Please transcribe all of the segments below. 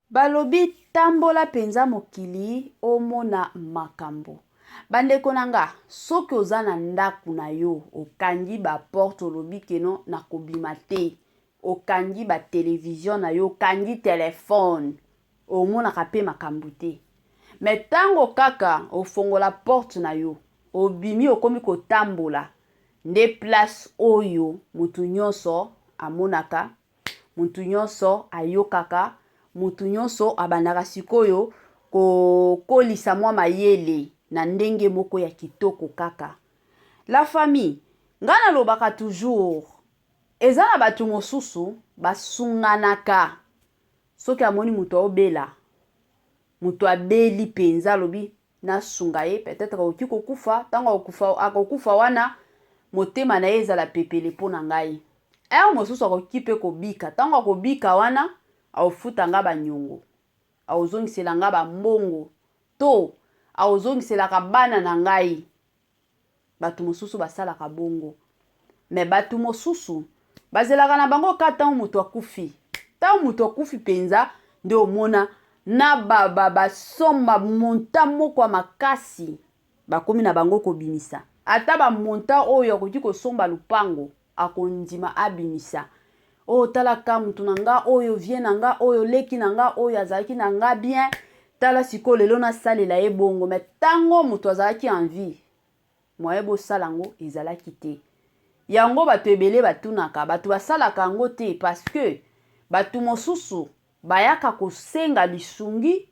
Balobi tambola penza mokili omona makambo. Bandeko nanga, soki oza na ndaku na yo, okangi ba porte olobi keno na kobima te. Okangi ba television na yo, okangi telefone. Omona kape makambo te. Me tango kaka ofongola porte na yo, obimi okomi kotambola. Nde place oyo mutu nyonso amonaka, mutu nyonso ayokaka, mutu nyonso abandaka sikoyo kolisa mwa mayele na ndenge moko ya kitoko kaka. La famille, nga nalobaka toujours, eza na batu mosusu basunganaka. Soki amoni mutu obela, mutu abeli penza lobi na sunga ye, peut-être oki kokufa, tango akokufa wana motema na ye ezala pepele po na ngai. Mosusu akoki pe kobika, tango akobika wana aofuta nga banyongo, aozongisela nga bambongo, to aozongiselaka bana na ngai. Batu mosusu basalaka bongo. Me batu mosusu bazelaka na bango ka tango mutu akufi. Tango mutu akufi penza nde omona na basomba monta moko ya makasi bakomi na bango kobimisa. Ata ba monta oyo akoki kosomba lupango akondima abimisa. Talaka mutu na nga oyo vie na nga oyo leki na nga oyo azalaki na nga bien, tala siko lelo na salela ye bongo. Me tango mutu azalaki en vie, moye bo salango ezalaki te. Yango batu ebele batunaka, batu basalaka yango te parce que batu mosusu bayaka kosenga lisungi,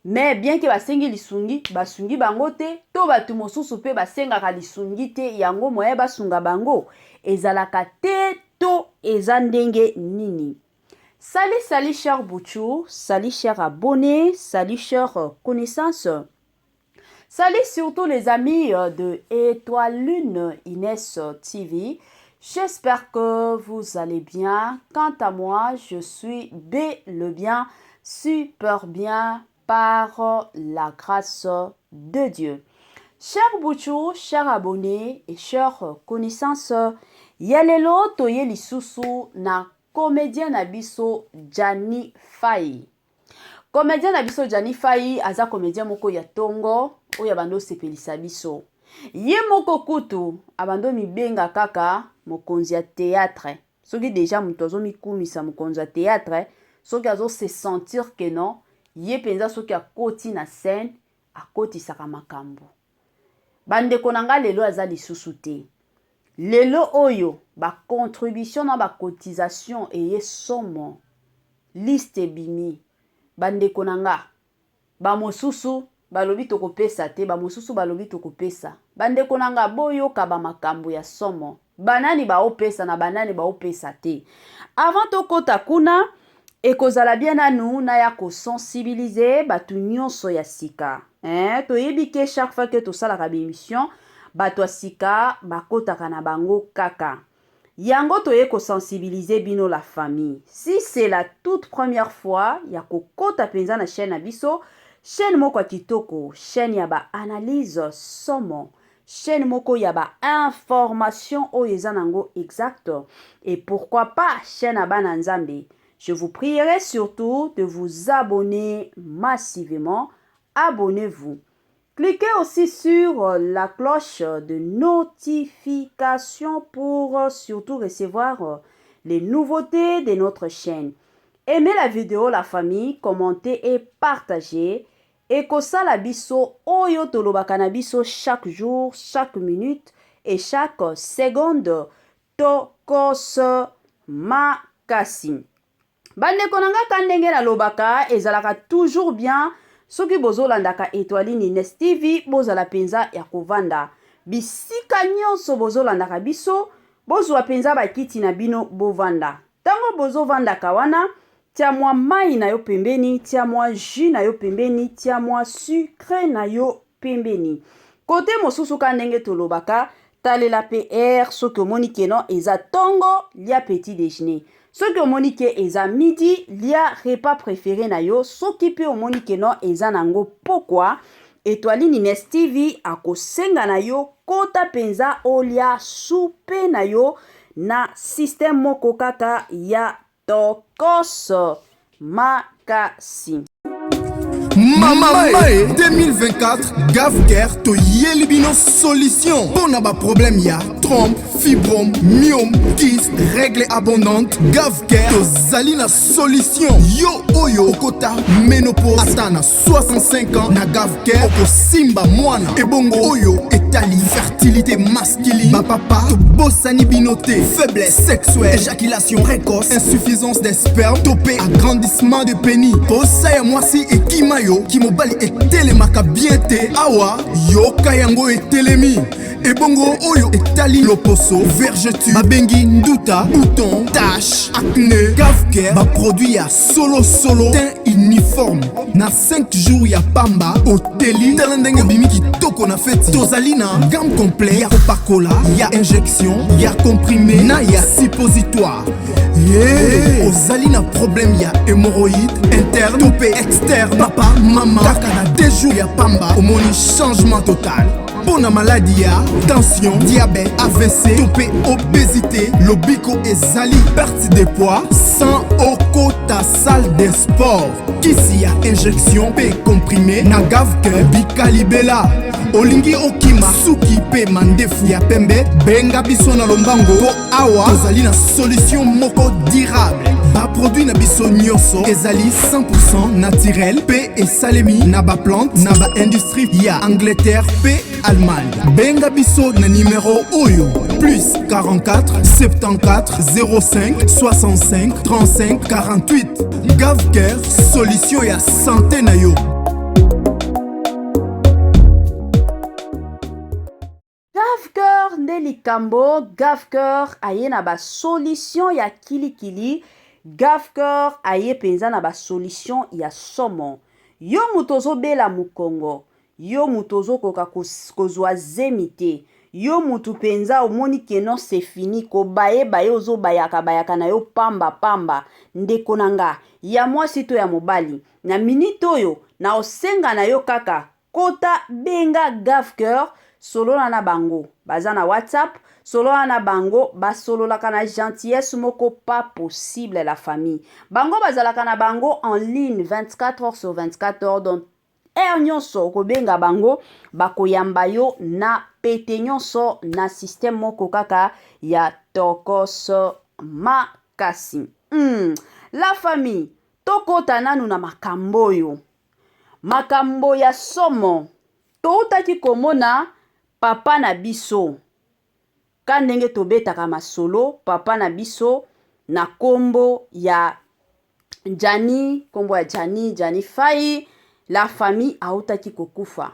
mais bien que basengi lisungi, basungi bango te, to batu mosusu pe basengaka lisungi te, yango moye basunga bango ezalaka te to ezandenge nini. Salut cher Bouchou, salut cher abonnés, salut cher connaissances. Salut surtout les amis de Étoile Lune Inès TV. J'espère que vous allez bien. Quant à moi, je suis le bien, super bien par la grâce de Dieu. Cher Bouchou, chers abonnés et chers connaissances, yalelo toye lisusu na comédien nabiso Jani Fai. Comédien nabiso Jani Fai aza comédien moko ya tongo oyo abando sepelisa biso. Ye moko kutu abando mibenga kaka mokonzi ya théâtre. Soki déjà mutu azo mikumisa mokonzi ya théâtre, soki azo se sentir que non, ye penza soki akoti na scène, akoti saka makambo. Bandeko nanga lelo aza lisusu te. Lelo oyo ba contribution na ba cotisation eye somo liste bimi. Bandeko nanga ba mosusu balobi tokopesa te, ba mosusu balobi tokopesa. Bandeko nanga boyoka ba makambo ya somo. Banani ba opesa na banani ba opesa te. Avant tokota kuna ekozala bien nanu na ya ko sensibiliser batu nyonso ya sika. Toyebi ke chaque fois que tosalaka émission, bato sika bakotaka na bango kaka. Yango toye ko sensibiliser bino la famille. Si c'est la toute première fois ya kokota penza na chaîne na biso, chaîne moko kitoko, chaîne ya ba analyse somo, chaîne moko ya ba information oyo eza nango exact, et pourquoi pas chaîne ya bana nzambe. Je vous prierai surtout de vous abonner massivement. Abonnez-vous. Cliquez aussi sur la cloche de notification pour surtout recevoir les nouveautés de notre chaîne. Aimez la vidéo, la famille, commentez et partagez. Et kosala biso oyo tolobaka na biso chaque jour, chaque minute et chaque seconde. Tokos makasi. Bandeko nanga kandenge na lobaka ezalaka toujours bien. Soki bozolandaka Étoile Inès TV, bozala penza ya kovanda. Bisika nyonso bozolandaka biso, bozwa penza bakiti na bino bovanda. Tango bozovandaka wana, tia mwa mai na yo pembeni, tia mwa jus na yo pembeni, tia mwa sucre na yo pembeni. Kote mosusu kandenge tolobaka, talela PR, soki omoni keno eza tongo, lia petit déjeuner. Soki omoni ke eza midi, lia repas préféré na yo. Soki pe omoni ke non eza nango pokwa, Étoile Inès TV akosenga na yo kota penza olia soupe na yo na système moko kaka ya tokos ma makasi. Mamae 2024 Gavker to Yelibino solution. Pour n'a pas problème ya trompe, fibrome, myome, kyste, règle abondante. Gavker to Zalina solution. Yo oyo kota ménopause atana 65 ans na Gavker oko simba mwana. Ebongo oyo etali fertilité masculine. Ma papa to bossani binoté, faiblesse sexuelle, éjaculation précoce, insuffisance des spermes, topé agrandissement de pénis. Bossa moi si et kimayo ki mobali etelemaka bien te awa yoka yango etelemi ebongo oyo etali loposo vergeture babengi nduta bouton tache acné Gavker ba produit ya solo teint uniforme na 5 jours ya pamba oteli talendenge bimi kitoko na feti tozali na gamme complet ya kopakola ya injection ya comprimé na ya suppositoire. Ozali na problème ya hémorroïde interne topé externe papa mama kaka na 2 jours ya pamba omoni changement total. Pour la maladie ya tension diabète AVC topé obésité lobiko ezali perte de poids sans okota salle de sport kisi ya injection pe comprimé na Gavker bikalibela olingi okima suki pe mandefu ya pembe benga biso na lombango po awa tozali na solution moko durable ba produit na biso nyonso ezali 100% naturel pe esalemi na ba plante na ba industrie ya Angleterre pe Allemagne. Benga biso na numéro oyo plus 44 74 05 65 35 48. Gavker solution ya santé na yo. Gavker nde likambo. Gavker aye na ba solution ya kilikili. Gavker aye penza na ba solution ya somo. Yo mutozo bela mukongo. Yo mutozo koka kozwa zemite. Yo mutu penza omoni keno c'est fini ko baye ozo bayaka na yo pamba ndeko nanga ya mwasi to ya mobali na minute oyo na osenga na yo kaka kota benga Gavker solola na bango baza na WhatsApp solola na bango basololaka na gentillesse moko pas possible la famille bango bazalaka na bango en ligne 24 heures sur 24 heures donc nyonso kobenga bango bakoyamba yo na pete nyonso na système moko kaka ya tokos makasi. La famille tokota nanu na makambo yo makambo ya somo toutaki komona papa na biso ka ndenge tobetaka masolo papa na biso na kombo ya Jani Fai. La famille autaki kokufa.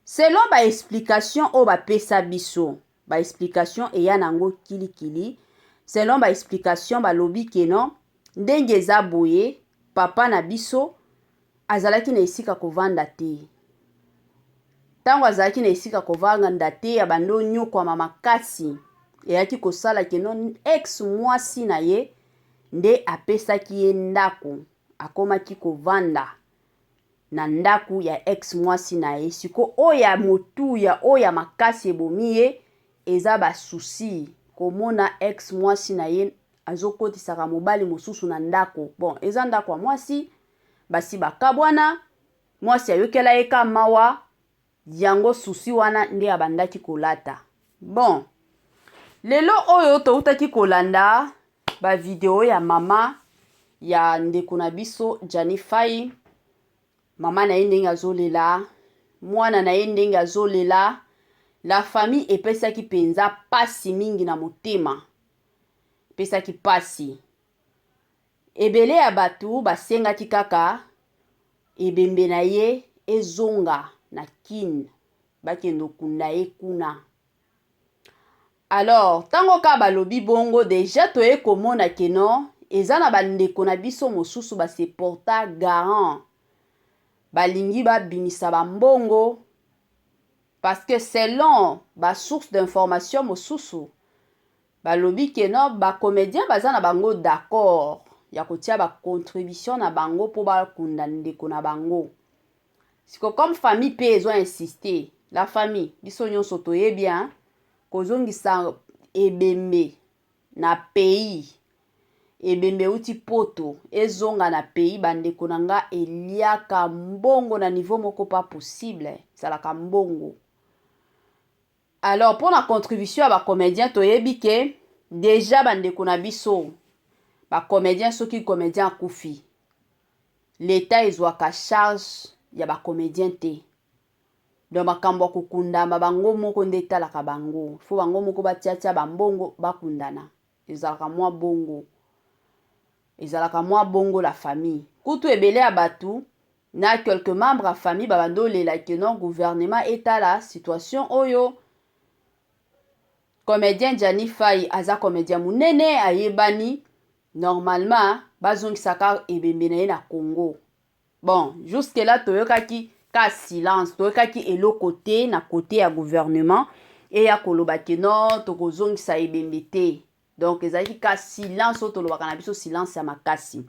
Selon ba explication o ba pesa biso. Ba explication eya nango kilikili. Selon ba explication ba lobi keno ndenge za boye papa na biso azalaki na esika kovanda te. Tango azalaki na esika kovanda te ya bando nyoko mama makasi. Eyaki kosala keno ex mwasi na ye nde apesaki ye ndako akomaki kovanda na ndaku ya ex mwasi na ye siko oya motu ya oya makasi ebomi ye eza ba souci komona ex mwasi na ye azokotisaka mobali mosusu na ndako bon eza ndako ya mwasi basi bakabwana mwasi ayokela ye ka mawa yango souci wana nde abandaki kolata bon lelo oyo toutaki kolanda ba video ya mama ya ndeko na biso Jani Fai. Mama na ye ndenge azolela, mwana na ye ndenge azolela, la famille epesaki penza pasi mingi na motema. Epesaki pasi. Ebele ya batu basengaki kaka ebembe na ye ezonga na kin bakendo kunda ye kuna. Alors, tango ka balobi bongo deja toye komona keno eza na bandeko na biso mosusu base porta garant. Balingi ba binisa bambongo parce que selon ba source d'information mosusu balobi keno ba comédien baza na bango d'accord ya kotia ba contribution na bango po ba kunda ndeko na bango siko comme famille pe ezo insister la famille biso nyonso toye bien kozongisa ebembe na pays ebembe uti poto ezonga na pays bandeko na nga eliaka mbongo na niveau moko pas possible ezalaka mbongo. Alors pour la contribution à bacomédien toyebi ke déjà bandeko na biso bacomédien soki comédien akufi l'état ezwaka charge ya bacomédien te. Donc makambo ya kokundama bango moko nde etalaka bango. Fo bango moko batiatia bambongo bakundana. Ezalaka mwa bongo. Ezalaka mwa bongo la famille. Kutu ebele ya batu na quelques membres à famille babando lelaki non gouvernement etala situation oyo. Comédien Jani Faye aza comédien munene ayebani normalement bazongisaka ebembe na ye na Congo. Bon, jusque là toyokaki ka silence, toyokaki eloko te na côté ya gouvernement et ya koloba ke non tokozongisa ebembe te. Donc ezalaki ka silence o tolobaka na biso silence ya makasi.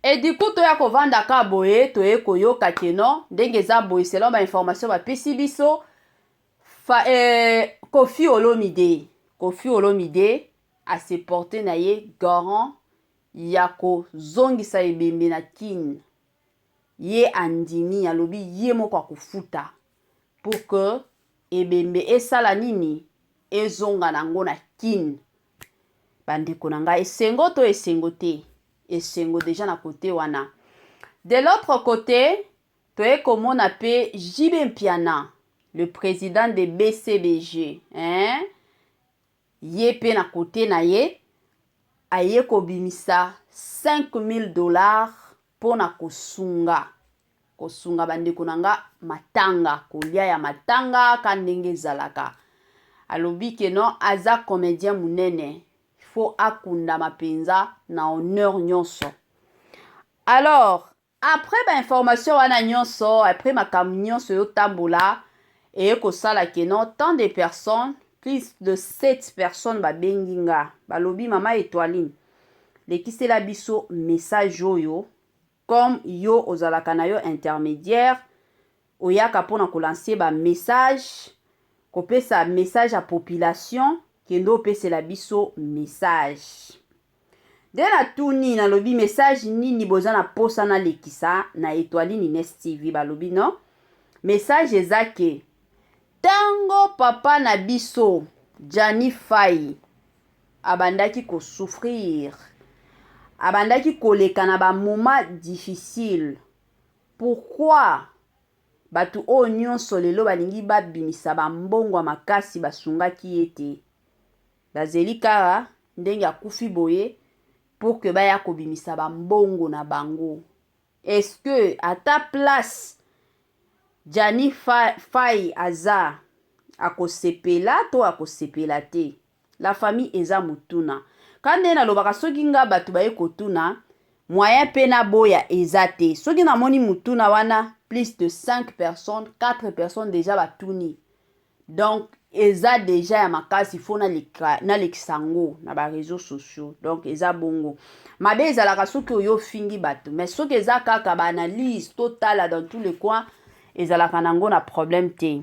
Et du coup toya kovanda ka boye toye koyoka ke non ndenge eza boye selon ba information ba pesi biso Koffi Olomide a se porté na ye garant ya kozongisa ebembe na kin. Ye andimi alobi ye moko akofuta pour que ebembe esala nini ezonga nango na kin. Bandeko na nga esengo to esengo te. Esengo déjà na côté wana. De l'autre côté, toye komona pe Jibe Mpiana, le président de BCBG, hein? Ye pe na côté na ye, aye kobimisa $5,000 pour na kosunga. Kosunga bandeko na nga matanga, kolia ya matanga kandenge zalaka. Alobi ke non aza comédien munene. Faut akunda mapenza na honneur nyonso. Alors, après ba information wana nyonso, après makambo nyonso yo tambola, et ko sala ke non tant de personnes, plus de 7 personnes ba benginga, balobi mama Étoiline. Lekisela biso message oyo comme yo ozalaka na yo intermédiaire, oyaka pona ko lancer ba message, kopesa message à population, kendo pesela biso message. De la tuni na lobi message nini boza na posa na lekisa na Étoiline Ines TV balobi non. Message ezake tango papa na biso Jani Faye abandaki ko souffrir. Abandaki koleka na ba moment difficile. Pourquoi batu o nyonso lelo balingi babimisa bambongo makasi basungaki ete bazeli kara ndenge akufi boye pour que baya kobimisa bambongo na bango. Est-ce que à ta place Jani Faye aza akosepela to akosepela te? La famille eza mutuna. Kande na lobaka soki nga batu baye kotuna moyen pena boya eza te. Soki na moni mutuna wana plus de 5 personnes, 4 personnes déjà batuni. Donc eza déjà ya makasi fo na leksango na ba réseaux sociaux. Donc eza bongo. Mabe ezalaka soki oyo fingi batu. Mais soki eza kaka ba analyse totale dans tous les coins, ezalaka nango na problème te.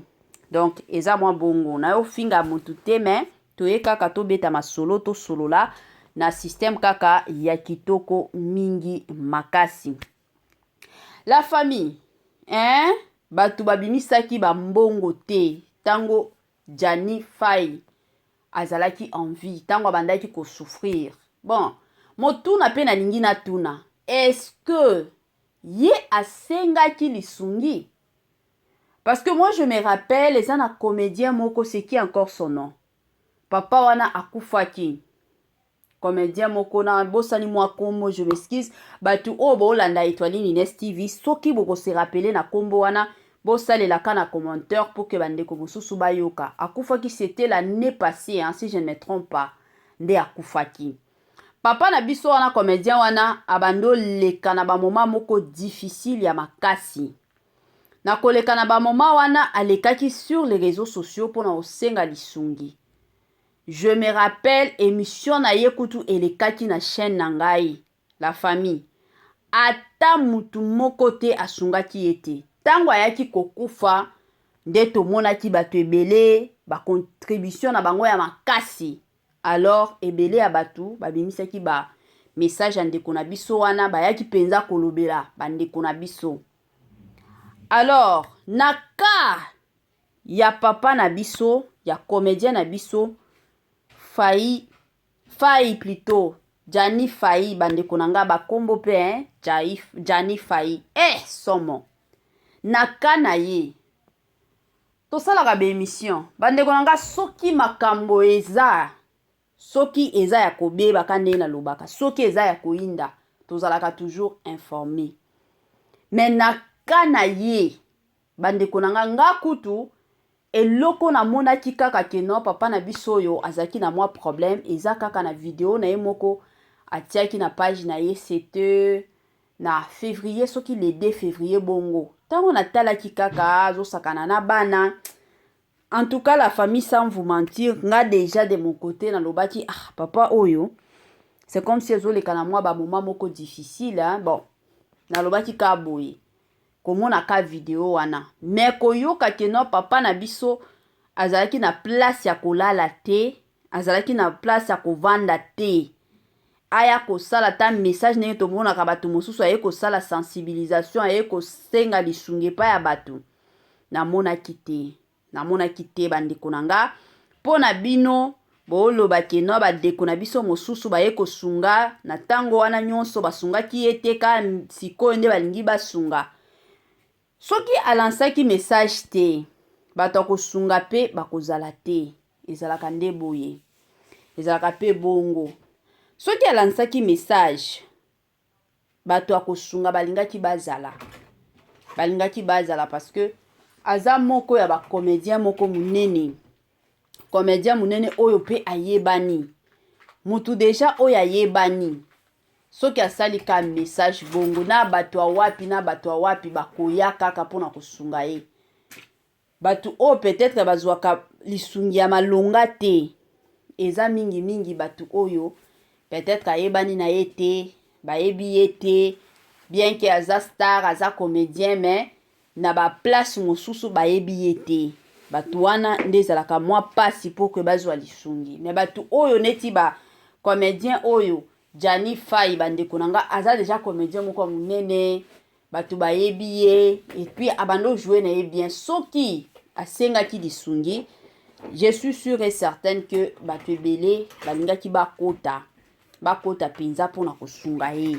Donc eza mwa bongo. Na yo finga mutu te mais toye kaka to beta masolo to solola na système kaka ya kitoko mingi makasi. La famille, hein? Batu babimisaki ba mbongo te. Tango Jani Faye azalaki en vie. Tango bandaki ko souffrir. Bon, motuna pe na lingi na tuna. Est-ce que ye asengaki lisungi? Parce que moi je me rappelle, les un comédien moko c'est qui encore son nom? Papa wana akufaki. Comédien moko na bosani mwa kombo, je m'excuse. Batu o bo landa Étoiline Ines TV, soki boko se rappeler na kombo wana, bosalela ka na commentaire pour que bandeko mosusu bayoka. Akufaki c'était l'année passée, hein, si je ne me trompe pas. Nde akufaki. Papa na biso wana comédien wana abando leka na ba moment moko difficile ya makasi. Na koleka na ba moment wana alekaki sur les réseaux sociaux pour na osenga lisungi. Je me rappelle émission na yekutu elekaki na chaîne nangai, la famille. Ata mutu moko te asungaki ete. Tango ayaki kokufa, nde tomonaki bato ebele, ba contribution na bango ya makasi. Alors ebele ya batu babimisaki ba message ya ndeko na biso wana bayaki penza kolobela bandeko na biso. Alors naka ya papa na biso ya comédien na biso Fai plutôt Jani Fai bandeko na nga bakombo pe Jani Fai somo naka na ye tosalaka ba émission bandeko na nga soki makambo eza ya kobeba kande na lobaka soki eza ya koinda tozalaka toujours informé mais naka na ye bandeko na nga kutu eloko na monaki kaka keno papa na biso oyo azaki na mwa problème eza kaka na video na ye moko atiaki na page na ye c'était na février soki le 2 février bongo tango natalaki kaka azosakana na bana. En tout cas la famille sans vous mentir nga déjà de mon côté na lobaki papa oyo c'est comme si ezoleka na mwa ba moment moko difficile bon na lobaki ka boye komona ka video wana mais koyoka keno papa na biso azalaki na place ya kolala te azalaki na place ya kovanda te aya kosala ta message ndenge tomonaka bato mosusu aye kosala sensibilisation aye kosenga lisungi pa ya bato namonaki te bandeko na nga mpo na bino booloba keno bandeko na biso mosusu baye kosunga na tango wana nyonso basungaki ye te ka sikoyo nde balingi basunga soki alansaki message te bato akosunga pe bakozala te ezalaka nde boye ezalaka pe bongo soki alansaki message bato akosunga balingaki bazala parce que aza moko ya ba comédien moko munene oyo pe ayebani mutu deja oyo ayebani soki asali ka message bongo na bato awapi bakoya kaka mpona kosunga ye bato oyo peut-être bazwaka lisungi ya malonga te eza mingi bato oyo peut-être ayebani na ye te bayebi ye te bien que aza star aza comédien mais na ba place mosusu bayebi ye te bato wana nde ezalaka mwa pasi po ke bazwa lisungi mais bato oyo neti ba comédien oyo Jani Fai bandeko na nga aza déjà comédien moko munene bato bayebi ye et puis abando jouer na ye bien soki asengaki lisungi je suis sûre et certaine que bato ebele balingaki bakota penza pona kosunga ye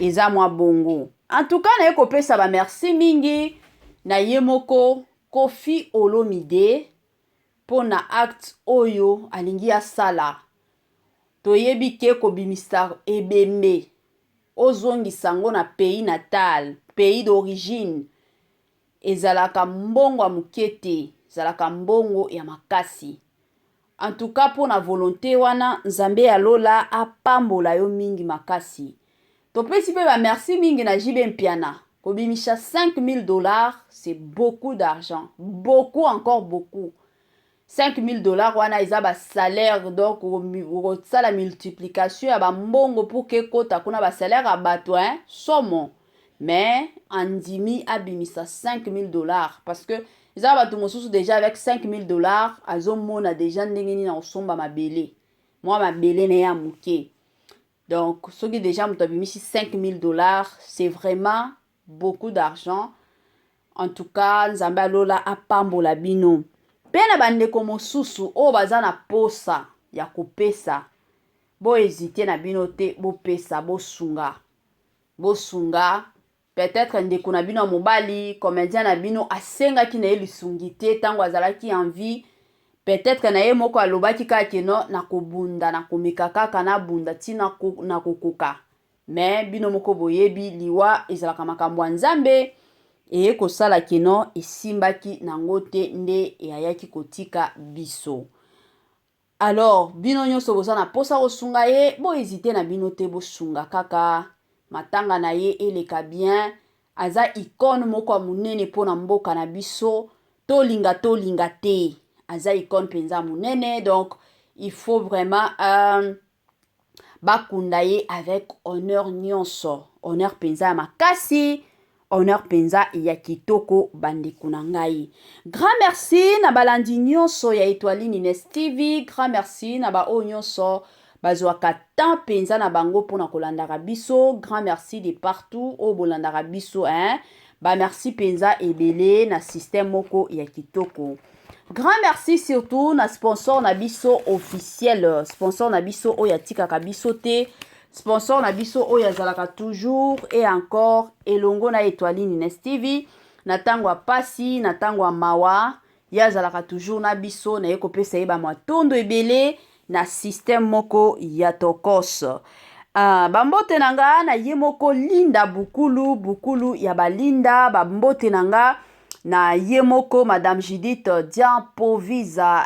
eza mwa bongo. En tout cas na ye kopesa ba merci mingi na ye moko Koffi Olomide pona acte oyo alingi asala toyebi ke kobimisa ebembe ozongisa ngo na pays natal pays d'origine ezalaka mbongo ya moke te ezalaka mbongo ya makasi. En tout cas pona volonté wana nzambe alola apambola yo mingi makasi topesi pe ba merci mingi na Jibe Mpiana kobimisha $5,000 c'est beaucoup d'argent encore beaucoup. $5,000 wana eza ba salaire donc la multiplication ya ba mbongo pour que kota kuna ba salaire a bato somo mais andimi abimisa $5,000 parce que eza bato mosusu déjà avec $5,000 azomona déjà ndenge nini na osomba mabele na ya muke. Donc soki déjà muto abimisi $5,000 c'est vraiment beaucoup d'argent. En tout cas nzambe alola apambola bino pe na bandeko mosusu oyo baza na posa ya kopesa bo hésiter na bino te bopesa bosunga peut-être ndeko na bino mobali comédien na bino asengaki na ye lisungi te tango azalaki en vie peut-être na ye moko alobaki kaka keno na kobunda na komeka kaka na bunda tina na kokoka mais bino moko boyebi liwa ezalaka makambo ya nzambe eye kosala keno esimbaki nango te nde eyayaki kotika biso. Alors bino nyonso boza na posa kosunga ye bo hésiter na bino te bosunga kaka matanga na ye eleka bien aza icône moko ya munene pona mboka na biso tolinga te aza icône penza munene donc il faut vraiment bakunda ye avec honneur nyonso honneur penza makasi honneur penza ya kitoko bandeko na ngai. Grand merci na balandi nyonso ya Etoile Nines TV, grand merci na ba o nyonso bazwaka temps penza na bango pona kolandaka biso. Grand merci de partout o bolandaka biso hein. Ba merci penza ebele na système moko ya kitoko. Grand merci surtout na sponsor na biso officiel, sponsor na biso oya tikaka biso te, sponsor na biso oya zalaka toujours et encore elongo na Étoiline Ines TV na tango pasi na tango mawa ya zalaka toujours na biso na yeko pesa yeba matondo ebele na système moko ya tokos. Bambote nanga na ye moko linda bukulu ya balinda bambote nanga na ye moko Madame Judith Diampovisa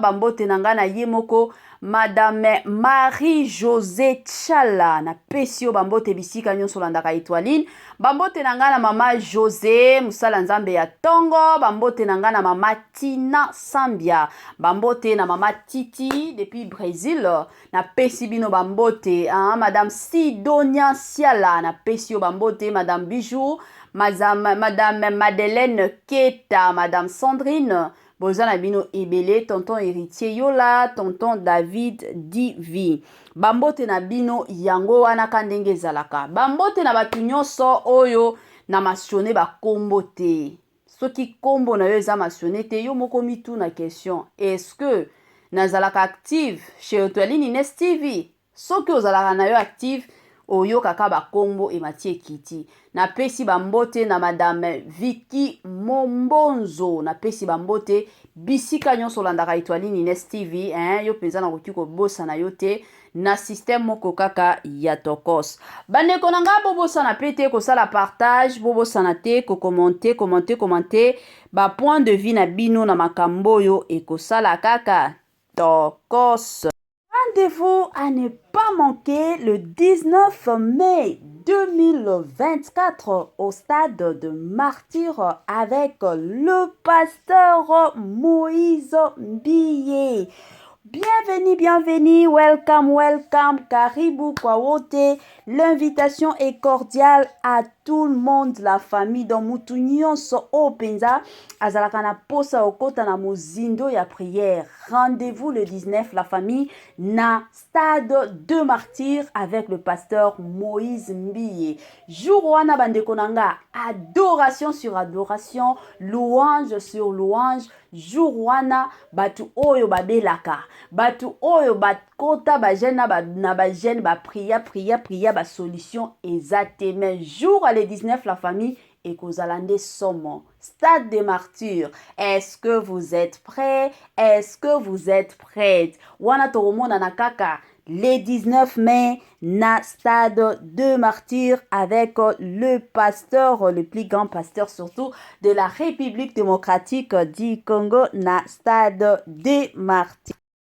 bambote nanga na ye moko Madame Marie-Josée Tchala na pesio bambote bisika nyonso landaka Étoiline. Bambote nanga na mama José musala nzambe ya tongo. Bambote nanga na mama Tina Sambia. Bambote na mama Titi depuis Brésil na pesi bino bambote. Madame Sidonia Siala na pesio bambote. Madame Bijou, Madame Madeleine Keta, Madame Sandrine Bozana bino ebele, tonton héritier yola, tonton David Divi. Bambote na bino yango wana kandenge zalaka. Bambote na batu nyonso oyo na masione ba kombo te. Soki kombo na yo eza masione te, yo moko mitu na question. Est-ce que na zalaka active chez Étoiline Ines TV? Soki ozalaka na yo active, oyo kaka ba kombo ematie kiti. Na pesi bambote na Madame Vicky Mombonzo. Na pesi bambote bisika nyonso landaka Étoiline Ines TV. Yo penza na koki kobosa na yo te na système moko kaka ya tokos. Bandeko nanga bobosa na pete kosala partage, bobosa na te ko commenter ba point de vue na bino na makambo yo ekosala kaka tokos. Rendez-vous à ne pas manquer le 19 mai 2024 au stade de Martyr avec le pasteur Moïse Mbiye. Bienvenue, welcome, karibu kwa wote. L'invitation est cordiale à tout le monde, la famille dans mutu nyonso openza azalaka na posa okota na mozindo ya prière. Rendez-vous le 19 la famille na stade de Martyr avec le pasteur Moïse Mbiye. Jour wana bandeko nanga, adoration sur adoration, louange sur louange. Jour wana batu oyo babelaka, batu oyo bakota bajena na bajene ba priya ba solution exactement. Jour à le 19 la famille et Kozalande Somo. Stade des Martyrs. Est-ce que vous êtes prêts? Est-ce que vous êtes prêtes? Wana toromona na kaka le 19 mai na stade de Martyrs avec le pasteur, le plus grand pasteur surtout de la République démocratique du Congo na stade de Martyrs.